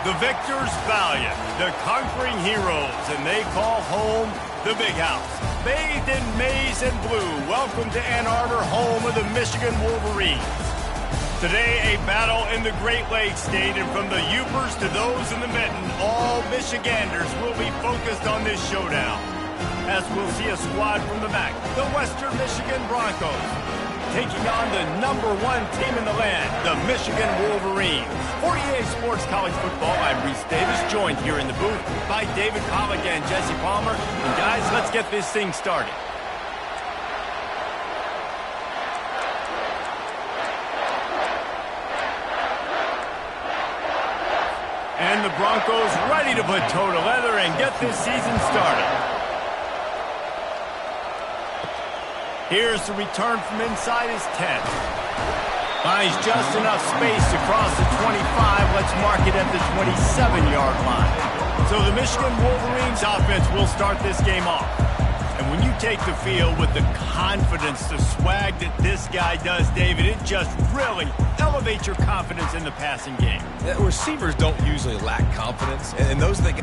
The victors valiant, the conquering heroes, and they call home the Big House. Bathed in maize and blue, welcome to Ann Arbor, home of the Michigan Wolverines. Today, a battle in the Great Lakes State, and from the Upers to those in the Mitten, all Michiganders will be focused on this showdown. As we'll see a squad from the MAC, the Western Michigan Broncos, taking on the #1 team in the land, the Michigan Wolverines. For EA Sports College Football, I'm Reese Davis, joined here in the booth by David Pollack and Jesse Palmer. And guys, let's get this thing started. And the Broncos ready to put toe to leather and get this season started. Here's the return from inside his 10. Finds just enough space to cross the 25. Let's mark it at the 27-yard line. So the Michigan Wolverines offense will start this game off. And when you take the field with the confidence, the swag that this guy does, David, it just really elevates your confidence in the passing game. Yeah, receivers don't usually lack confidence, and those things...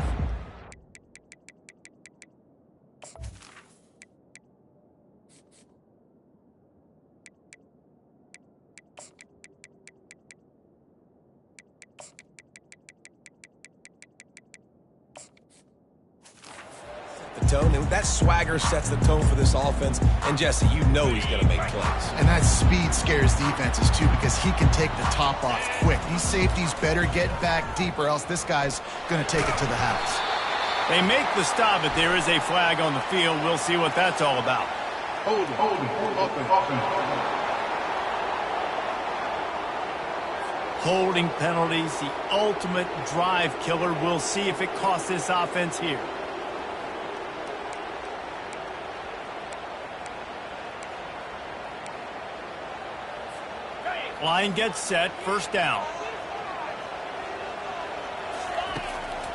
tone, and that swagger sets the tone for this offense. And Jesse, you know he's going to make plays. And that speed scares defenses too, because he can take the top off quick. These safeties better get back deep, or else this guy's going to take it to the house. They make the stop, but there is a flag on the field. We'll see what that's all about. Hold it. Holding penalties, the ultimate drive killer. We'll see if it costs this offense here. Line gets set, first down.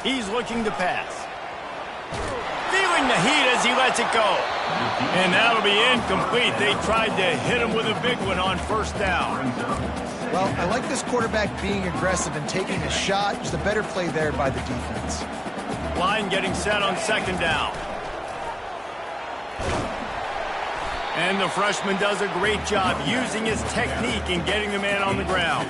He's looking to pass. Feeling the heat as he lets it go. And that'll be incomplete. They tried to hit him with a big one on first down. Well, I like this quarterback being aggressive and taking a shot. Just a better play there by the defense. Line getting set on second down. And the freshman does a great job using his technique and getting the man on the ground.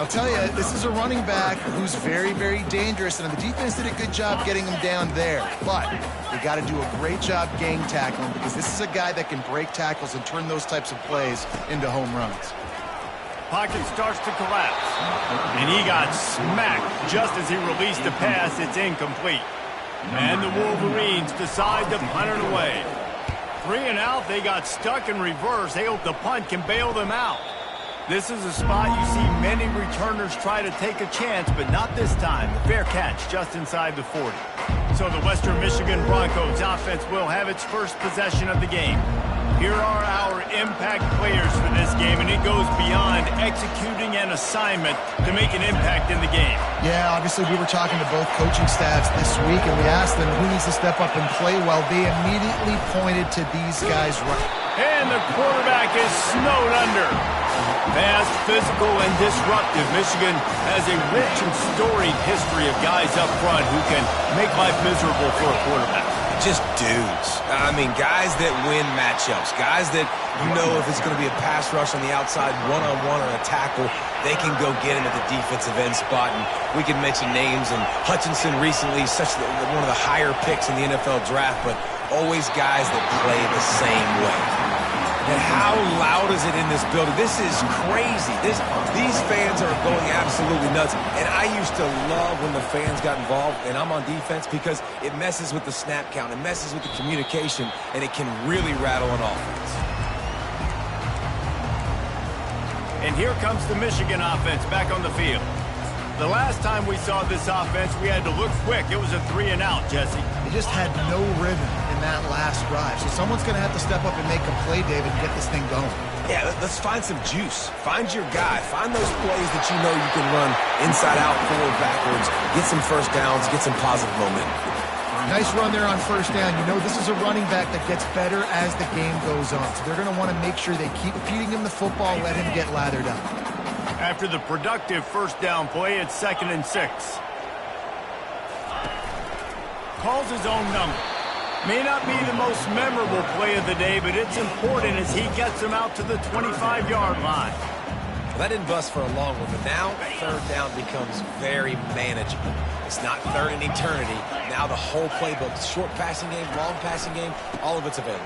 I'll tell you, this is a running back who's very, very dangerous, and the defense did a good job getting him down there. But they got to do a great job gang tackling, because this is a guy that can break tackles and turn those types of plays into home runs. Pocket starts to collapse. And he got smacked just as he released the pass. It's incomplete. And the Wolverines decide to punt it away. 3 and out, they got stuck in reverse. They hope the punt can bail them out. This is a spot you see many returners try to take a chance, but not this time. The fair catch just inside the 40. So the Western Michigan Broncos offense will have its first possession of the game. Here are our impact players for this game, and it goes beyond executing an assignment to make an impact in the game. Yeah, obviously we were talking to both coaching staffs this week, and we asked them who needs to step up and play well. They immediately pointed to these guys right. And the quarterback is snowed under. Fast, physical, and disruptive. Michigan has a rich and storied history of guys up front who can make life miserable for a quarterback. Just dudes. I mean, guys that win matchups. Guys that, you know, if it's going to be a pass rush on the outside, one-on-one or a tackle, they can go get him at the defensive end spot. And we can mention names. And Hutchinson recently, one of the higher picks in the NFL draft, but always guys that play the same way. And how loud is it in this building? This is crazy. These fans are going absolutely nuts. And I used to love when the fans got involved, and I'm on defense, because it messes with the snap count. It messes with the communication, and it can really rattle an offense. And here comes the Michigan offense back on the field. The last time we saw this offense, we had to look quick. It was a 3 and out, Jesse. They just had no rhythm in that last drive. So someone's going to have to step up and make a play, David, and get this thing going. Yeah, let's find some juice. Find your guy. Find those plays that you know you can run inside out, forward, backwards. Get some first downs. Get some positive momentum. Nice run there on first down. You know, this is a running back that gets better as the game goes on. So they're going to want to make sure they keep feeding him the football, let him get lathered up. After the productive first down play, it's 2nd and 6. calls his own number. May not be the most memorable play of the day, but it's important as he gets them out to the 25-yard line. Well, that didn't bust for a long one, but now third down becomes very manageable. It's not third in eternity. Now the whole playbook, short passing game, long passing game, all of it's available.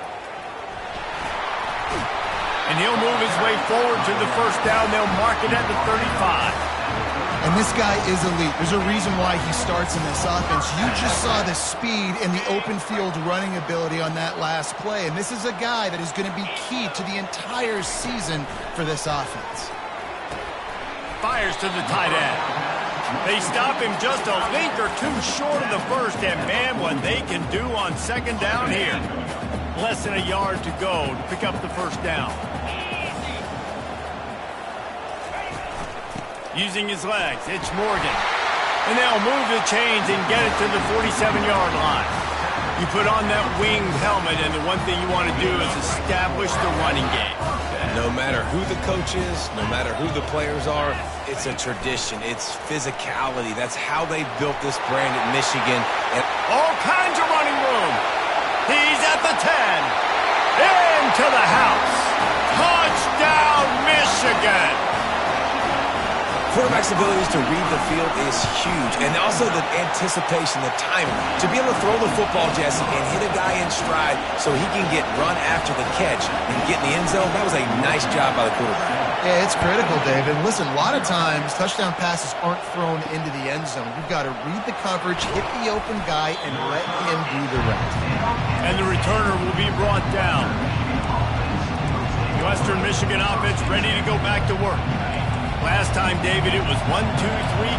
And he'll move his way forward to the first down. They'll mark it at the 35. And this guy is elite. There's a reason why he starts in this offense. You just saw the speed and the open field running ability on that last play. And this is a guy that is going to be key to the entire season for this offense. Fires to the tight end. They stop him just a link or two short of the first. And man, what they can do on second down here. Less than a yard to go to pick up the first down. Using his legs, it's Morgan. And they'll move the chains and get it to the 47-yard line. You put on that winged helmet, and the one thing you want to do is establish the running game. No matter who the coach is, no matter who the players are, it's a tradition. It's physicality. That's how they built this brand at Michigan. And all kinds of running room. He's at the 10. Into the house. Touchdown, Michigan. Quarterback's abilities to read the field is huge, and also the anticipation, the timing. To be able to throw the football, Jesse, and hit a guy in stride so he can get run after the catch and get in the end zone, that was a nice job by the quarterback. Yeah, it's critical, David. Listen, a lot of times touchdown passes aren't thrown into the end zone. You've got to read the coverage, hit the open guy, and let him do the rest. And the returner will be brought down. The Western Michigan offense ready to go back to work. Last time, David, it was 1-2-3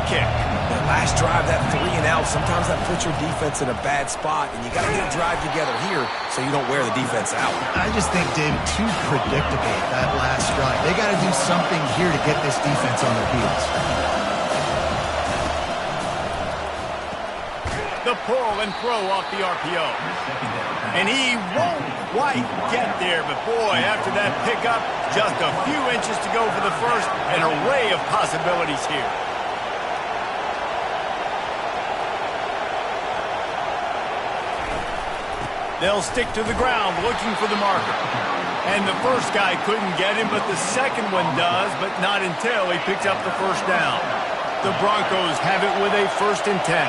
kick. That last drive, that 3 and out, sometimes that puts your defense in a bad spot, and you got to get a drive together here so you don't wear the defense out. I just think, David, too predictable, that last drive. They got to do something here to get this defense on their heels. The pull and throw off the RPO. And he won't quite get there, but boy, after that pickup, just a few inches to go for the first, an array of possibilities here. They'll stick to the ground looking for the marker. And the first guy couldn't get him, but the second one does, but not until he picks up the first down. The Broncos have it with a 1st and 10.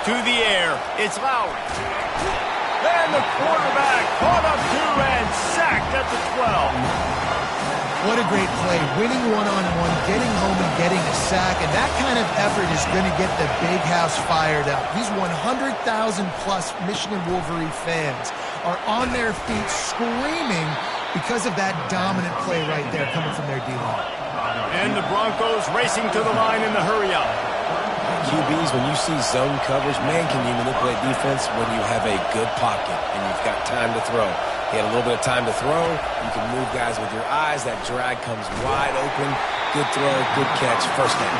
To the air, it's Lowry. And the quarterback caught up to and sacked at the 12. What a great play. Winning one-on-one, getting home and getting a sack, and that kind of effort is going to get the big house fired up. These 100,000-plus Michigan Wolverine fans are on their feet screaming because of that dominant play right there coming from their D-line. And the Broncos racing to the line in the hurry-up. QBs, when you see zone coverage, man, can you manipulate defense when you have a good pocket and you've got time to throw. He had a little bit of time to throw. You can move guys with your eyes. That drag comes wide open. Good throw, good catch, first down.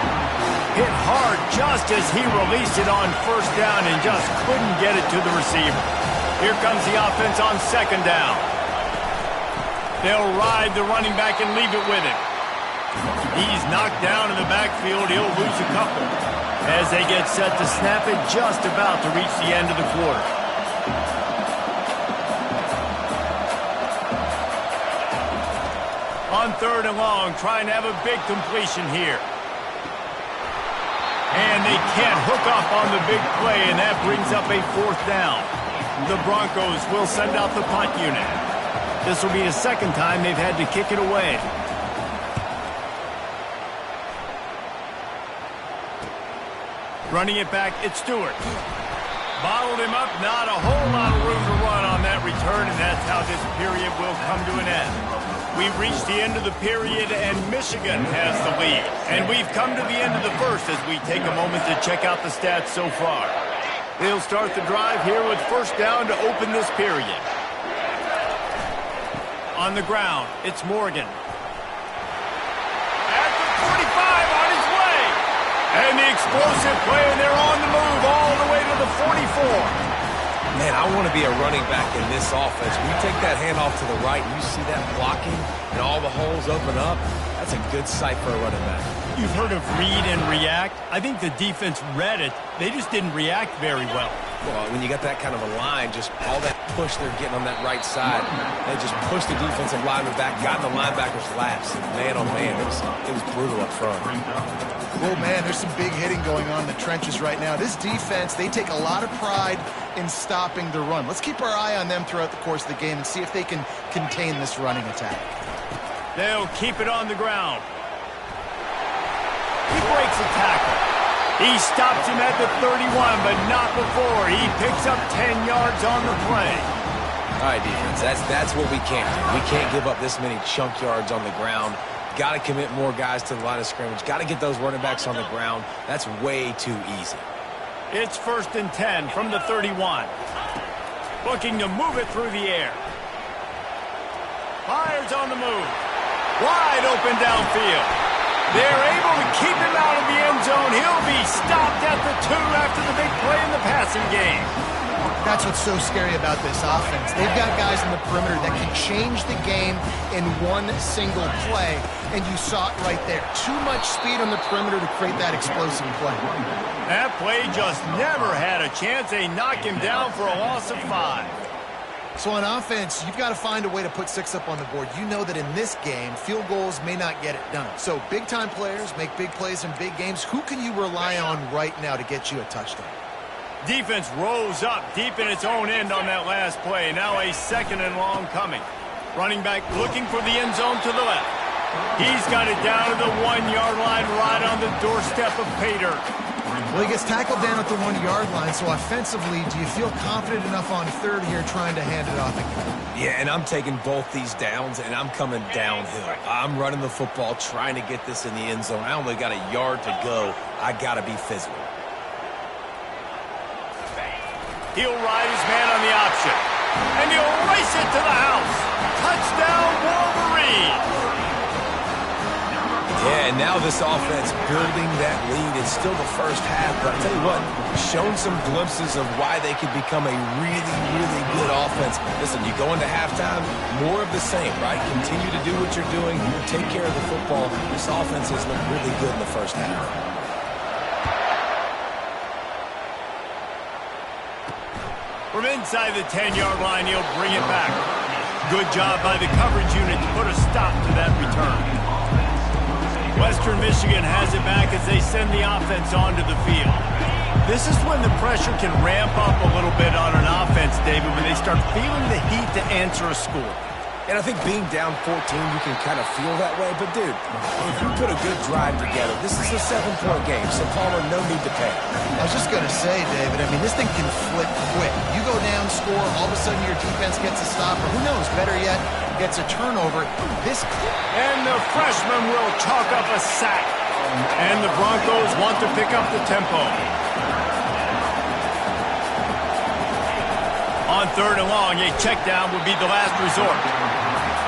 Hit hard just as he released it on first down and just couldn't get it to the receiver. Here comes the offense on second down. They'll ride the running back and leave it with him. He's knocked down in the backfield. He'll lose a couple as they get set to snap it, just about to reach the end of the quarter. On 3rd and long, trying to have a big completion here. And they can't hook up on the big play, and that brings up a 4th down. The Broncos will send out the punt unit. This will be the second time they've had to kick it away. Running it back, it's Stewart. Bottled him up, not a whole lot of room to run on that return, and that's how this period will come to an end. We've reached the end of the period, and Michigan has the lead. And we've come to the end of the first as we take a moment to check out the stats so far. They'll start the drive here with first down to open this period. On the ground, it's Morgan. At the 45, on his way. And the explosive play, and they're on the move all the way to the 44. Man, I want to be a running back in this offense. When you take that handoff to the right and you see that blocking and all the holes open up, that's a good sight for a running back. You've heard of read and react. I think the defense read it. They just didn't react very well. Well, when you got that kind of a line, just all that push they're getting on that right side, they just pushed the defensive lineman back, got in the linebacker's laps. Man, oh man, it was brutal up front. Oh man, there's some big hitting going on in the trenches right now. This defense, they take a lot of pride in stopping the run. Let's keep our eye on them throughout the course of the game and see if they can contain this running attack. They'll keep it on the ground. He breaks a tackle. He stops him at the 31, but not before. He picks up 10 yards on the play. All right, defense, that's what we can't do. We can't give up this many chunk yards on the ground. Got to commit more guys to the line of scrimmage. Got to get those running backs on the ground. That's way too easy. It's 1st and 10 from the 31. Looking to move it through the air. Fires on the move. Wide open downfield. They're able to keep him out of the end zone. He'll be stopped at the 2 after the big play in the passing game. That's what's so scary about this offense. They've got guys in the perimeter that can change the game in one single play, and you saw it right there. Too much speed on the perimeter to create that explosive play. That play just never had a chance. They knock him down for a loss of 5. So on offense, you've got to find a way to put 6 up on the board. You know that in this game, field goals may not get it done. So big-time players make big plays in big games. Who can you rely on right now to get you a touchdown? Defense rose up deep in its own end on that last play. Now a 2nd and long coming. Running back looking for the end zone to the left. He's got it down to the 1-yard line right on the doorstep of pay dirt. Well, he gets tackled down at the 1-yard line, so offensively, do you feel confident enough on 3rd here trying to hand it off again? Yeah, and I'm taking both these downs, and I'm coming downhill. I'm running the football, trying to get this in the end zone. I only got a yard to go. I got to be physical. He'll ride his man on the option, and he'll race it to the house. Touchdown, Wolverine! Yeah, and now this offense building that lead. It's still the first half, but I'll tell you what, shown some glimpses of why they could become a really, really good offense. Listen, you go into halftime, more of the same, right? Continue to do what you're doing, take care of the football. This offense has looked really good in the first half. From inside the 10-yard line, he'll bring it back. Good job by the coverage unit to put a stop to that return. Western Michigan has it back as they send the offense onto the field. This is when the pressure can ramp up a little bit on an offense, David, when they start feeling the heat to answer a score. And I think being down 14, you can kind of feel that way. But, dude, if you put a good drive together, this is a 7-point game, so Palmer, no need to panic. I was just going to say, David, I mean, this thing can flip quick. You go down, score, all of a sudden your defense gets a stop, or who knows, better yet, gets a turnover. And the freshman will chalk up a sack. And the Broncos want to pick up the tempo. On 3rd and long, a check down would be the last resort.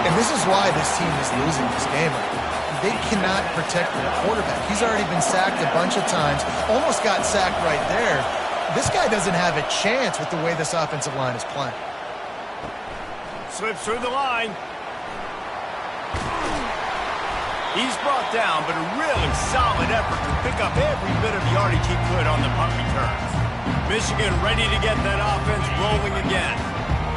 And this is why this team is losing this game. They cannot protect their quarterback. He's already been sacked a bunch of times, almost got sacked right there. This guy doesn't have a chance with the way this offensive line is playing. Slips through the line. He's brought down, but a really solid effort to pick up every bit of yardage he could on the punt returns. Michigan ready to get that offense rolling again.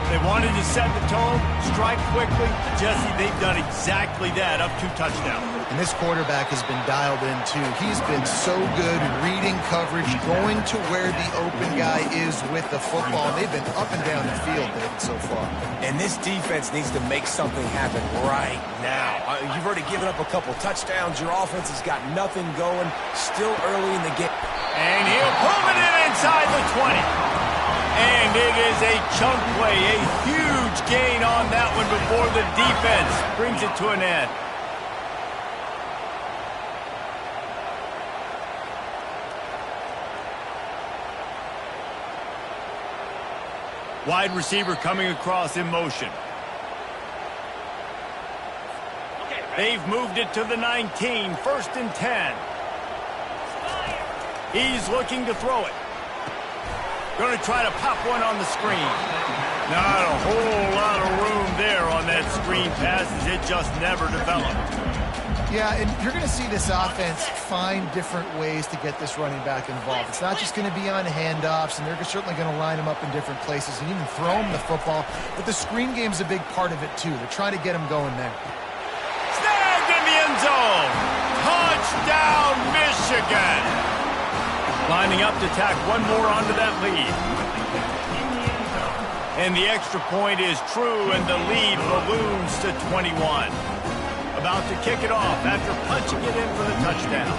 They wanted to set the tone, strike quickly. Jesse, they've done exactly that, up 2 touchdowns. And this quarterback has been dialed in, too. He's been so good reading coverage, going to where the open guy is with the football. They've been up and down the field, David, so far. And this defense needs to make something happen right now. You've already given up a couple touchdowns. Your offense has got nothing going. Still early in the game. And he'll pull it in inside the 20. And it is a chunk play, a huge gain on that one before the defense brings it to an end. Wide receiver coming across in motion. They've moved it to the 19, 1st and 10. He's looking to throw it. Going to try to pop one on the screen. Not a whole lot of room there on that screen pass as it just never developed. Yeah, and you're going to see this offense find different ways to get this running back involved. It's not just going to be on handoffs, and they're certainly going to line him up in different places and even throw him the football. But the screen game's a big part of it, too. They're trying to get him going there. Snagged in the end zone. Touchdown, Michigan. Lining up to tack one more onto that lead. And the extra point is true, and the lead balloons to 21. About to kick it off after punching it in for the touchdown.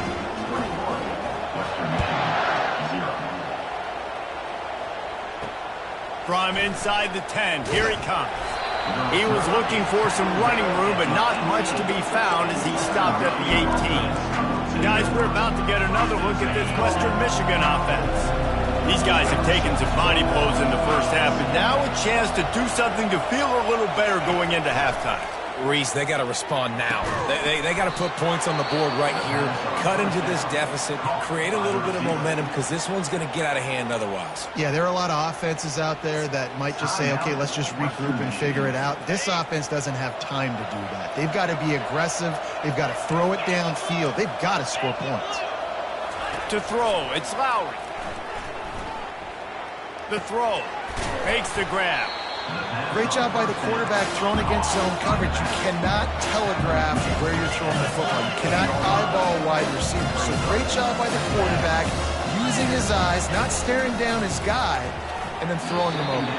From inside the 10, here he comes. He was looking for some running room, but not much to be found as he stopped at the 18. Guys, we're about to get another look at this Western Michigan offense. These guys have taken some body blows in the first half, and now a chance to do something to feel a little better going into halftime. Reese, they got to respond now. They got to put points on the board right here, cut into this deficit, create a little bit of momentum because this one's going to get out of hand otherwise. Yeah, there are a lot of offenses out there that might just say, okay, let's just regroup and figure it out. This offense doesn't have time to do that. They've got to be aggressive. They've got to throw it downfield. They've got to score points. To throw, it's Lowry. The throw makes the grab. Great job by the quarterback thrown against zone coverage. You cannot telegraph where you're throwing the football. You cannot eyeball wide receivers. So great job by the quarterback using his eyes, not staring down his guy, and then throwing him over.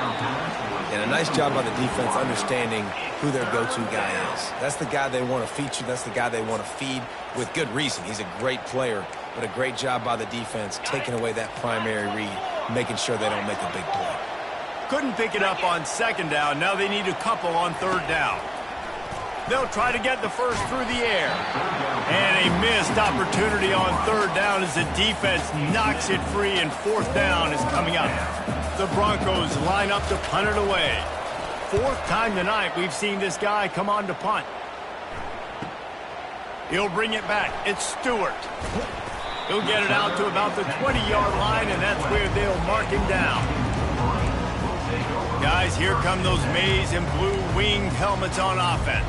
And a nice job by the defense understanding who their go-to guy is. That's the guy they want to feature. That's the guy they want to feed with good reason. He's a great player, but a great job by the defense taking away that primary read, making sure they don't make a big play. Couldn't pick it up on second down. Now they need a couple on third down. They'll try to get the first through the air. And a missed opportunity on third down as the defense knocks it free, and fourth down is coming up. The Broncos line up to punt it away. Fourth time tonight we've seen this guy come on to punt. He'll bring it back. It's Stewart. He'll get it out to about the 20-yard line, and that's where they'll mark him down. Guys, here come those maize and blue winged helmets on offense.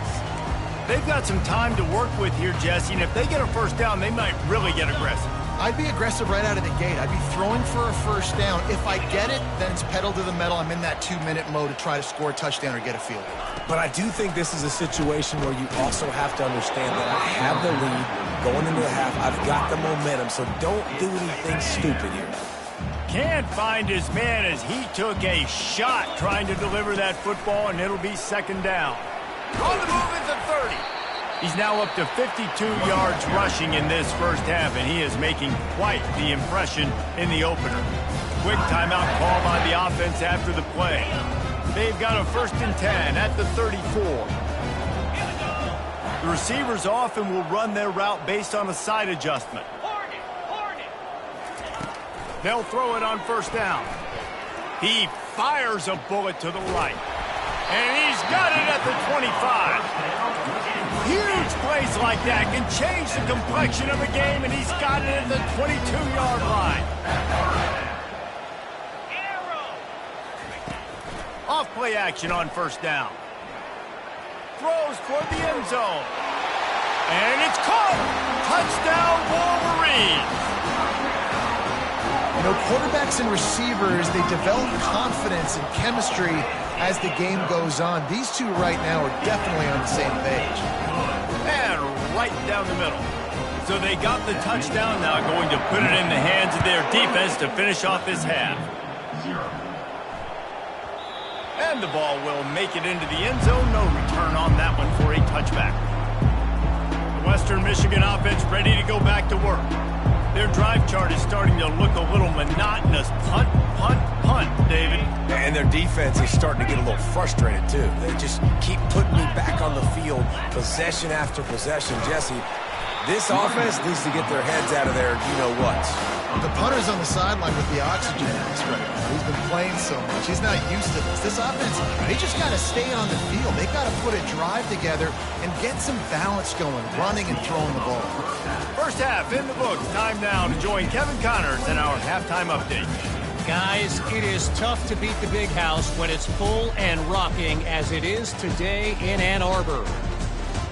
They've got some time to work with here, Jesse, and if they get a first down, they might really get aggressive. I'd be aggressive right out of the gate. I'd be throwing for a first down. If I get it, then it's pedal to the metal. I'm in that 2-minute mode to try to score a touchdown or get a field goal. But I do think this is a situation where you also have to understand that I have the lead going into the half. I've got the momentum, so don't do anything stupid here. Can't find his man as he took a shot trying to deliver that football, and it'll be second down. On the move at the 30. He's now up to 52 yards rushing in this first half, and he is making quite the impression in the opener. Quick timeout call by the offense after the play. They've got a 1st and 10 at the 34. The receivers often will run their route based on a side adjustment. They'll throw it on first down. He fires a bullet to the right. And he's got it at the 25. Huge plays like that can change the complexion of a game, and he's got it at the 22-yard line. Off play action on first down. Throws toward the end zone. And it's caught. Touchdown, Wolverines. You know, quarterbacks and receivers, they develop confidence and chemistry as the game goes on. These two right now are definitely on the same page. And right down the middle. So they got the touchdown, now going to put it in the hands of their defense to finish off this half. And the ball will make it into the end zone. No return on that one for a touchback. The Western Michigan offense ready to go back to work. Their drive chart is starting to look a little monotonous. Punt, punt, punt, David. And their defense is starting to get a little frustrated, too. They just keep putting me back on the field, possession after possession. Jesse, this offense needs to get their heads out of there, you-know-what. The punter's on the sideline with the oxygen mask right now. He's been playing so much. He's not used to this. This offense, they just got to stay on the field. They've got to put a drive together and get some balance going, running and throwing the ball. First half in the books. Time now to join Kevin Connors in our halftime update. Guys, it is tough to beat the big house when it's full and rocking as it is today in Ann Arbor.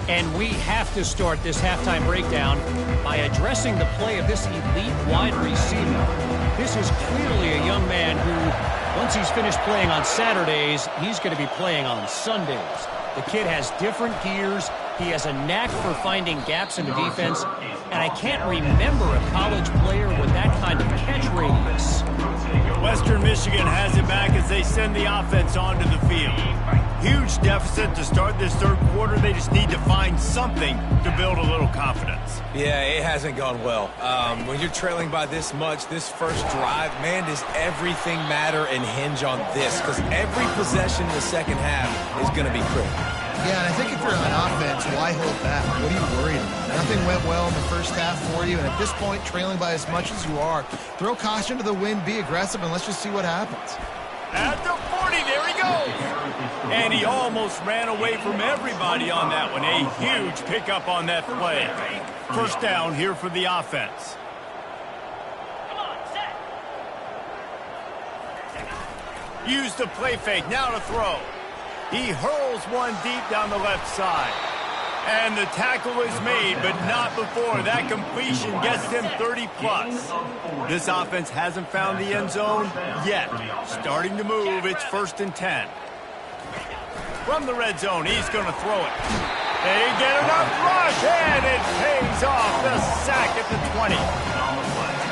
And we have to start this halftime breakdown by addressing the play of this elite wide receiver. This is clearly a young man who, once he's finished playing on Saturdays, he's going to be playing on Sundays. The kid has different gears. He has a knack for finding gaps in the defense. And I can't remember a college player with that kind of catch radius. Western Michigan has it back as they send the offense onto the field. Huge deficit to start this third quarter. They just need to find something to build a little confidence. Yeah, it hasn't gone well. When you're trailing by this much, this first drive, man, does everything matter and hinge on this? Because every possession in the second half is going to be critical. Yeah, and I think if you're on offense, why hold back? What are you worried about? Nothing went well in the first half for you, and at this point, trailing by as much as you are, throw caution to the wind, be aggressive, and let's just see what happens. At the 40, there he goes. And he almost ran away from everybody on that one. A huge pickup on that play. First down here for the offense. Use the play fake, now to throw. He hurls one deep down the left side. And the tackle is made, but not before that completion gets him 30-plus. This offense hasn't found the end zone yet. Starting to move, it's 1st and 10. From the red zone, he's going to throw it. They get enough rush, and it pays off the sack at the 20.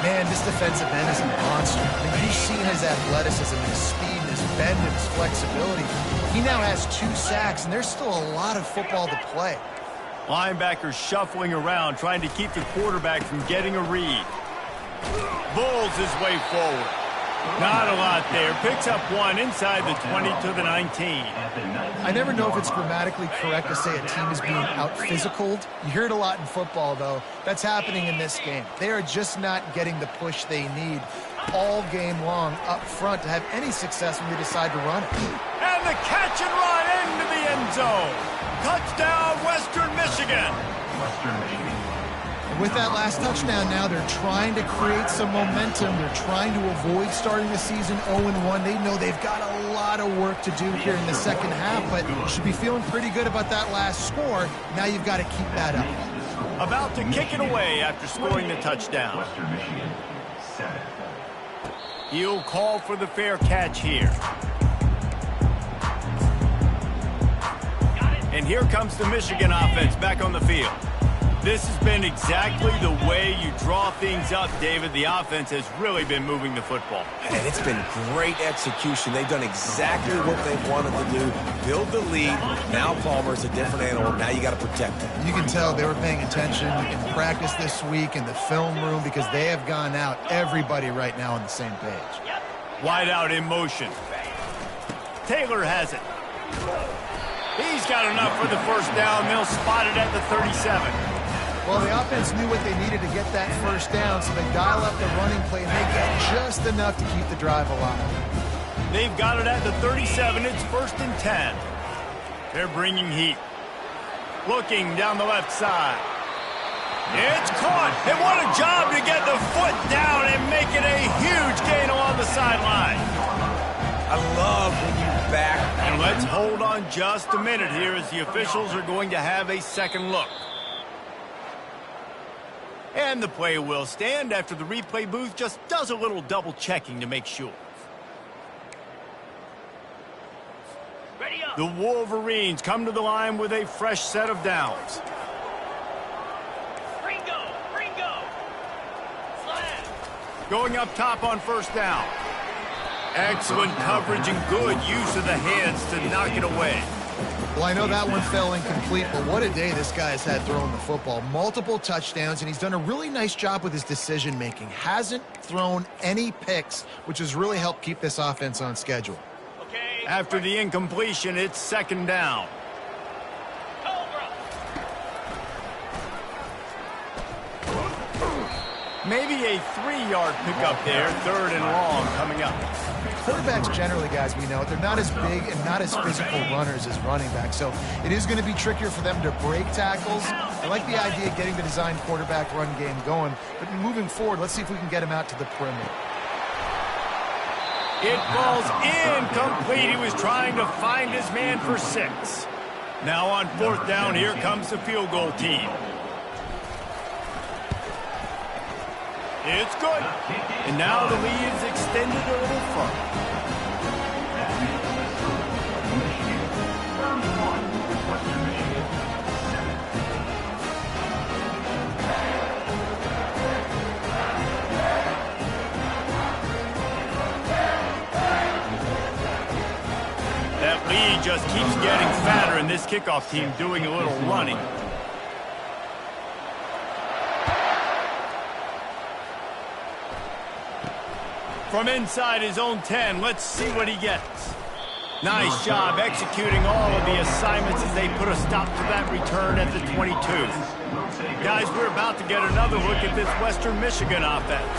Man, this defensive end is a monster. I mean, you've seen his athleticism, his speed, his bend, and his flexibility. He now has 2 sacks, and there's still a lot of football to play. Linebackers shuffling around, trying to keep the quarterback from getting a read. Bulls his way forward. Not a lot there. Picks up one inside the 20 to the 19. I never know if it's grammatically correct to say a team is being out-physicaled. You hear it a lot in football, though. That's happening in this game. They are just not getting the push they need all game long up front to have any success when they decide to run it. And the catch and run into the end zone. Touchdown, Western Michigan. And with that last touchdown now, they're trying to create some momentum. They're trying to avoid starting the season 0-1. They know they've got a lot of work to do here in the second half, but you should be feeling pretty good about that last score. Now you've got to keep that up. About to kick it away after scoring the touchdown. He'll call for the fair catch here. And here comes the Michigan offense back on the field. This has been exactly the way you draw things up, David. The offense has really been moving the football. And it's been great execution. They've done exactly what they've wanted to do. Build the lead. Now Palmer's a different animal. Now you got to protect him. You can tell they were paying attention in practice this week in the film room because they have gone out. Everybody right now on the same page. Wide out in motion. Taylor has it. He's got enough for the first down. They'll spot it at the 37. Well, the offense knew what they needed to get that first down, so they dial up the running play, and they get just enough to keep the drive alive. They've got it at the 37. It's 1st and 10. They're bringing heat. Looking down the left side. It's caught. And what a job to get the foot down and make it a huge gain along the sideline. I love when you back. And let's hold on just a minute here as the officials are going to have a second look. And the play will stand after the replay booth just does a little double checking to make sure. The Wolverines come to the line with a fresh set of downs. Going up top on first down. Excellent coverage and good use of the hands to knock it away. Well, I know that one fell incomplete, but what a day this guy has had throwing the football. Multiple touchdowns, and he's done a really nice job with his decision-making. Hasn't thrown any picks, which has really helped keep this offense on schedule. After the incompletion, it's second down. Maybe a 3-yard pickup there, 3rd and long coming up. Quarterbacks generally, guys, we know, they're not as big and not as physical runners as running backs, so it is going to be trickier for them to break tackles. I like the idea of getting the design quarterback run game going, but moving forward, let's see if we can get him out to the perimeter. It falls incomplete. He was trying to find his man for 6. Now on 4th down, here comes the field goal team. It's good. And now the lead is extended a little further. That lead just keeps getting fatter, and this kickoff team doing a little running. From inside his own 10, let's see what he gets. Nice job executing all of the assignments as they put a stop to that return at the 22. Guys, we're about to get another look at this Western Michigan offense.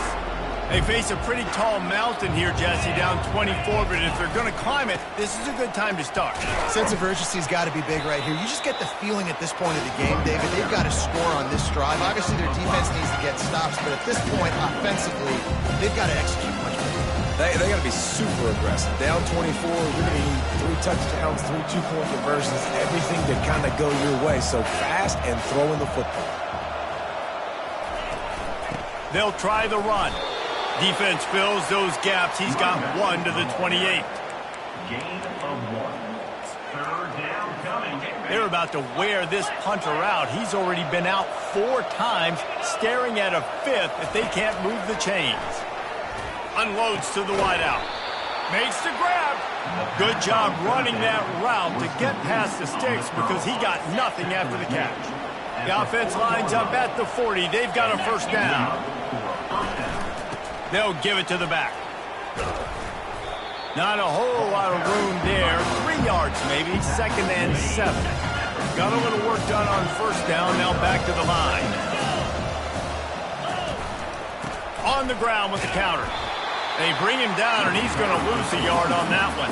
They face a pretty tall mountain here, Jesse, down 24, but if they're going to climb it, this is a good time to start. Sense of urgency's got to be big right here. You just get the feeling at this point of the game, David, they've got to score on this drive. Obviously, their defense needs to get stops, but at this point, offensively, they've got to execute much better. They got to be super aggressive. Down 24, you're going to need 3 touchdowns, 3 two-point conversions, everything to kind of go your way. So fast and throwing the football. They'll try the run. Defense fills those gaps. He's got 1 to the 28. Gain of 1. 3rd down coming. They're about to wear this punter out. He's already been out 4 times, staring at a 5th if they can't move the chains. Unloads to the wideout. Makes the grab. Good job running that route to get past the sticks because he got nothing after the catch. The offense lines up at the 40. They've got a 1st down. They'll give it to the back. Not a whole lot of room there. 3 yards maybe, 2nd and 7. Got a little work done on 1st down, now back to the line. On the ground with the counter. They bring him down, and he's going to lose a yard on that one.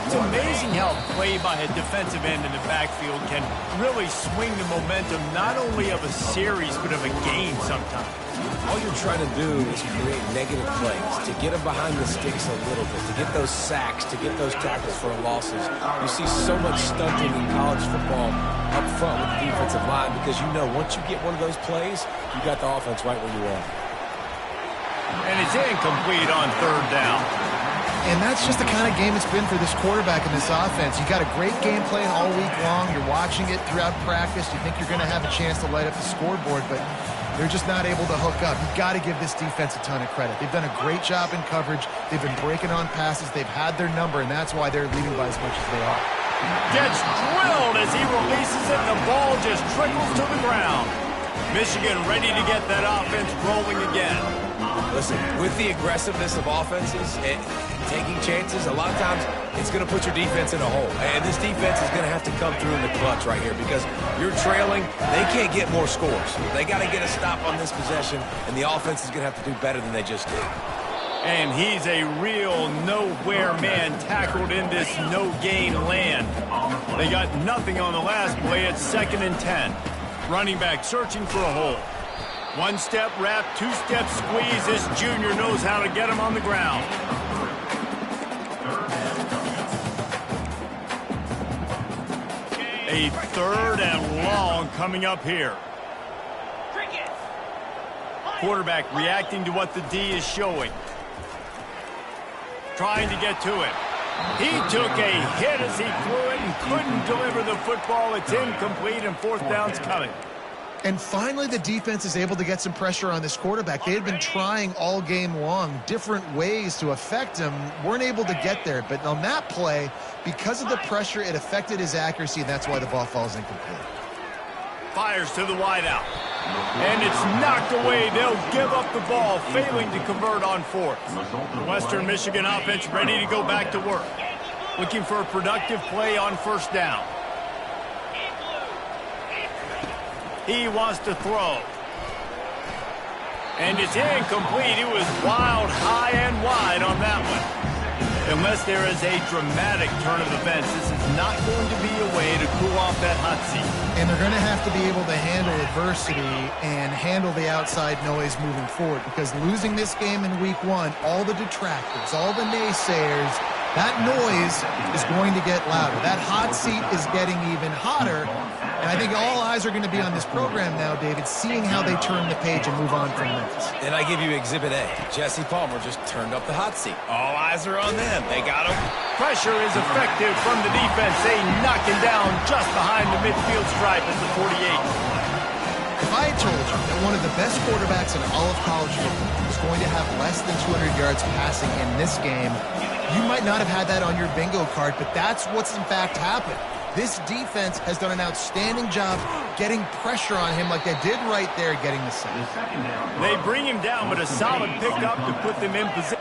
It's amazing how play by a defensive end in the backfield can really swing the momentum not only of a series, but of a game sometimes. All you're trying to do is create negative plays, to get them behind the sticks a little bit, to get those sacks, to get those tackles for losses. You see so much stunting in college football up front with the defensive line because you know once you get one of those plays, you got the offense right where you want. And it's incomplete on 3rd down. And that's just the kind of game it's been for this quarterback in this offense. You got a great game plan all week long. You're watching it throughout practice. You think you're going to have a chance to light up the scoreboard, but they're just not able to hook up. You've got to give this defense a ton of credit. They've done a great job in coverage. They've been breaking on passes. They've had their number, and that's why they're leading by as much as they are. Gets drilled as he releases it, and the ball just trickles to the ground. Michigan ready to get that offense rolling again. Listen, with the aggressiveness of offenses and taking chances, a lot of times it's going to put your defense in a hole. And this defense is going to have to come through in the clutch right here because you're trailing. They can't get more scores. They got to get a stop on this possession, and the offense is going to have to do better than they just did. And he's a real nowhere man tackled in this no-gain land. They got nothing on the last play. It's 2nd and 10. Running back searching for a hole. 1-step wrap, 2-step squeeze. This junior knows how to get him on the ground. A 3rd and long coming up here. Quarterback reacting to what the D is showing. Trying to get to it. He took a hit as he threw it and couldn't deliver the football. It's incomplete, and 4th down's coming. And finally, the defense is able to get some pressure on this quarterback. They had been trying all game long different ways to affect him. Weren't able to get there. But on that play, because of the pressure, it affected his accuracy, and that's why the ball falls incomplete. Fires to the wideout. And it's knocked away. They'll give up the ball, failing to convert on 4th. Western Michigan offense ready to go back to work. Looking for a productive play on 1st down. He wants to throw. And it's incomplete. It was wild, high, and wide on that one. Unless there is a dramatic turn of events, this is not going to be a way to cool off that hot seat. And they're going to have to be able to handle adversity and handle the outside noise moving forward, because losing this game in week 1, all the detractors, all the naysayers, that noise is going to get louder. That hot seat is getting even hotter. And I think all eyes are going to be on this program now, David, seeing how they turn the page and move on from this. And I give you Exhibit A. Jesse Palmer just turned up the hot seat. All eyes are on them. They got him. Pressure is effective from the defense. They knock him down just behind the midfield stripe at the 48. If I had told you that one of the best quarterbacks in all of college football was going to have less than 200 yards passing in this game, you might not have had that on your bingo card, but that's what's in fact happened. This defense has done an outstanding job getting pressure on him like they did right there, getting the sack. They bring him down, but a solid pickup to put them in position.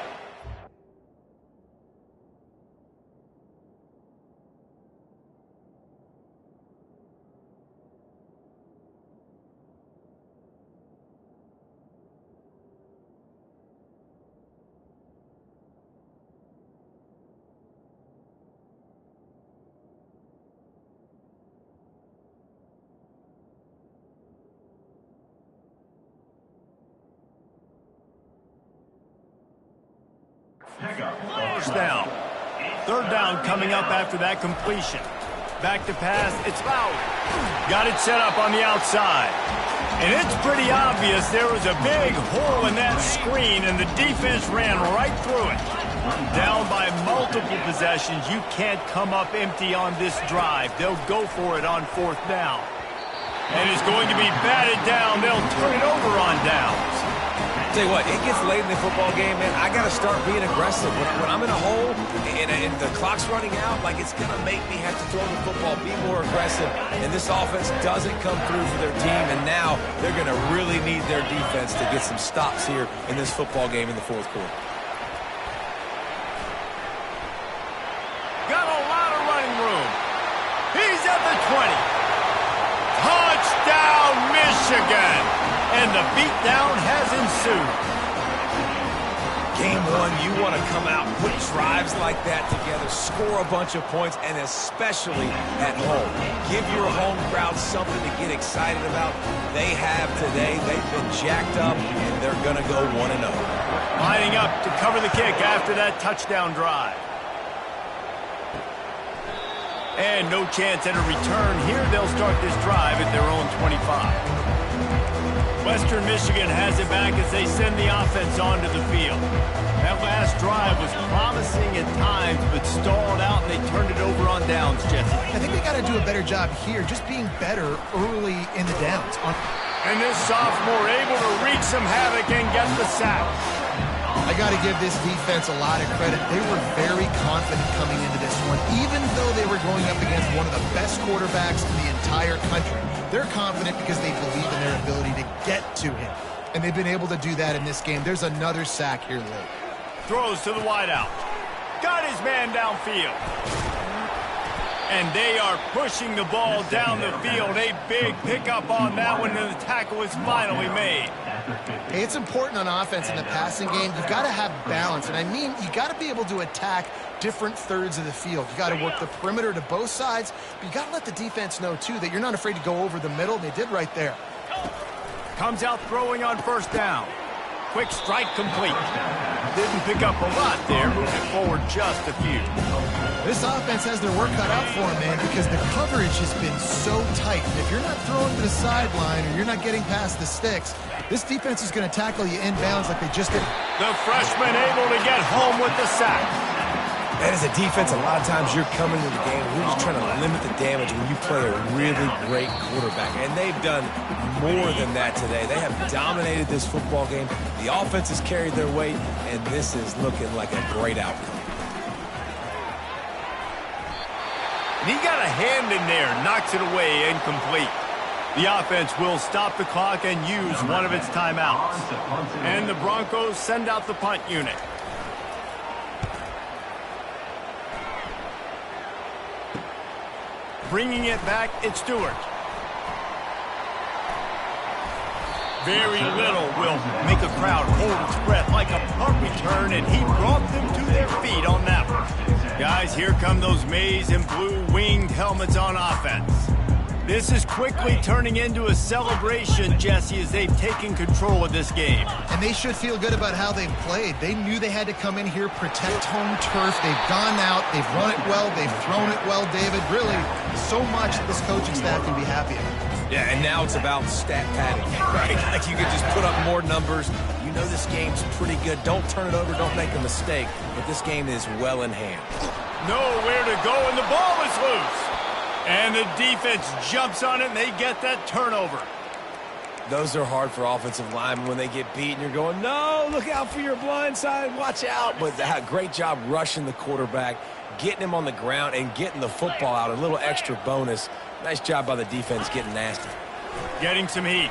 First down. Third down coming up after that completion. Back to pass. It's Fowler. Got it set up on the outside. And it's pretty obvious there was a big hole in that screen, and the defense ran right through it. Down by multiple possessions. You can't come up empty on this drive. They'll go for it on fourth down. And it's going to be batted down. They'll turn it over on downs. Tell you what, it gets late in the football game, man. I got to start being aggressive. When I'm in a hole and the clock's running out, like, it's going to make me have to throw the football, be more aggressive. And this offense doesn't come through for their team, and now they're going to really need their defense to get some stops here in this football game in the fourth quarter. Got a lot of running room. He's at the 20. Touchdown, Michigan! And the beatdown has ensued. Game 1, you want to come out, put drives like that together, score a bunch of points, and especially at home. Give your home crowd something to get excited about. They have today. They've been jacked up, and they're going to go 1-0. Lining up to cover the kick after that touchdown drive. And no chance at a return here. They'll start this drive at their own 25. Western Michigan has it back as they send the offense onto the field. That last drive was promising at times, but stalled out, and they turned it over on downs, Jesse. I think they got to do a better job here, just being better early in the downs. And this sophomore able to wreak some havoc and get the sack. I got to give this defense a lot of credit. They were very confident coming into this one, even though they were going up against one of the best quarterbacks in the entire country. They're confident because they believe in their ability to get to him. And they've been able to do that in this game. There's another sack here late. Throws to the wideout. Got his man downfield. And they are pushing the ball down the field. A big pickup on that one, and the tackle is finally made. Hey, it's important on offense in the passing game. You've got to have balance. And I mean, you got to be able to attack different thirds of the field. You got to work the perimeter to both sides, but you got to let the defense know, too, that you're not afraid to go over the middle. They did right there. Comes out throwing on first down. Quick strike complete. Didn't pick up a lot there. Moved it forward just a few. This offense has their work cut out for them, man, because the coverage has been so tight. And if you're not throwing to the sideline or you're not getting past the sticks, this defense is going to tackle you inbounds like they just did. The freshman able to get home with the sack. And as a defense, a lot of times you're coming into the game, you're just trying to limit the damage when you play a really great quarterback. And they've done more than that today. They have dominated this football game. The offense has carried their weight, and this is looking like a great outcome. And he got a hand in there, knocks it away, incomplete. The offense will stop the clock and use one of its timeouts. And the Broncos send out the punt unit. Bringing it back, it's Stewart. Very little will make a crowd hold its breath like a punt return, and he brought them to their feet on that one. Guys, here come those maize and blue winged helmets on offense. This is quickly turning into a celebration, Jesse, as they've taken control of this game. And they should feel good about how they've played. They knew they had to come in here, protect home turf. They've gone out, they've run it well, they've thrown it well, David. Really, so much that this coaching staff can be happy about. Yeah, and now it's about stat padding, right? Like you could just put up more numbers. You know this game's pretty good. Don't turn it over, don't make a mistake. But this game is well in hand. Nowhere to go, and the ball is loose. And the defense jumps on it, and they get that turnover. Those are hard for offensive linemen when they get beat, and you're going, no, look out for your blind side, watch out. But great job rushing the quarterback, getting him on the ground, and getting the football out. A little extra bonus. Nice job by the defense getting nasty. Getting some heat.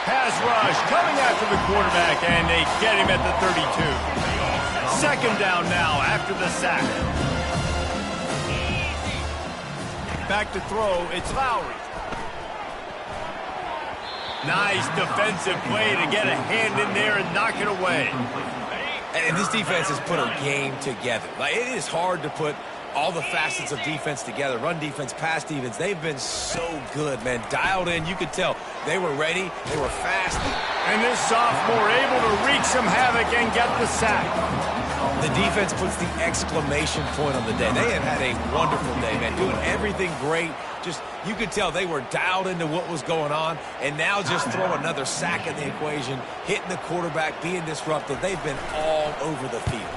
Pass rush coming after the quarterback, and they get him at the 32. Second down now after the sack. Back to throw, it's Lowry. Nice defensive play to get a hand in there and knock it away. And this defense has put a game together. Like, it is hard to put all the facets of defense together. Run defense, pass defense. They've been so good, man. Dialed in, you could tell. They were ready, they were fast. And this sophomore able to wreak some havoc and get the sack. The defense puts the exclamation point on the day. They have had a wonderful day, man. Doing everything great. Just, you could tell they were dialed into what was going on. And now just throw another sack in the equation, hitting the quarterback, being disruptive. They've been all over the field.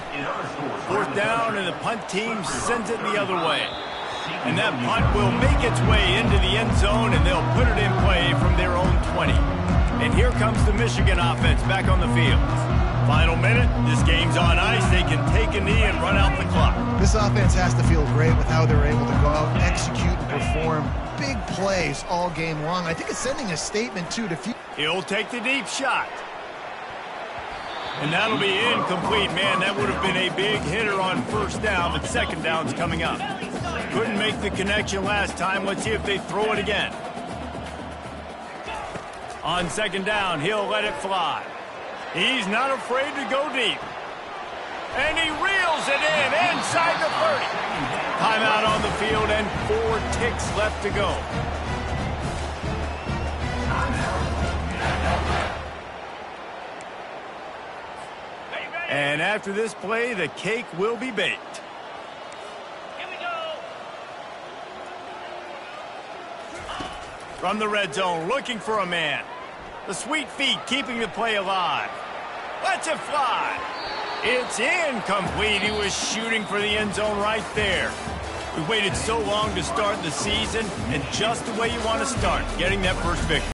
Fourth down, and the punt team sends it the other way. And that punt will make its way into the end zone, and they'll put it in play from their own 20. And here comes the Michigan offense back on the field. Final minute, this game's on ice. They can take a knee and run out the clock. This offense has to feel great with how they're able to go out, execute, and perform big plays all game long. I think it's sending a statement, too, to He'll take the deep shot. And that'll be incomplete. Man, that would have been a big hitter on first down, but second down's coming up. Couldn't make the connection last time. Let's see if they throw it again. On second down, he'll let it fly. He's not afraid to go deep. And he reels it in inside the 30. Timeout on the field and 4 ticks left to go. And after this play, the cake will be baked. Here we go. From the red zone, looking for a man. The sweet feet keeping the play alive. Lets it fly. It's incomplete. He was shooting for the end zone right there. We waited so long to start the season, and just the way you want to start, getting that first victory.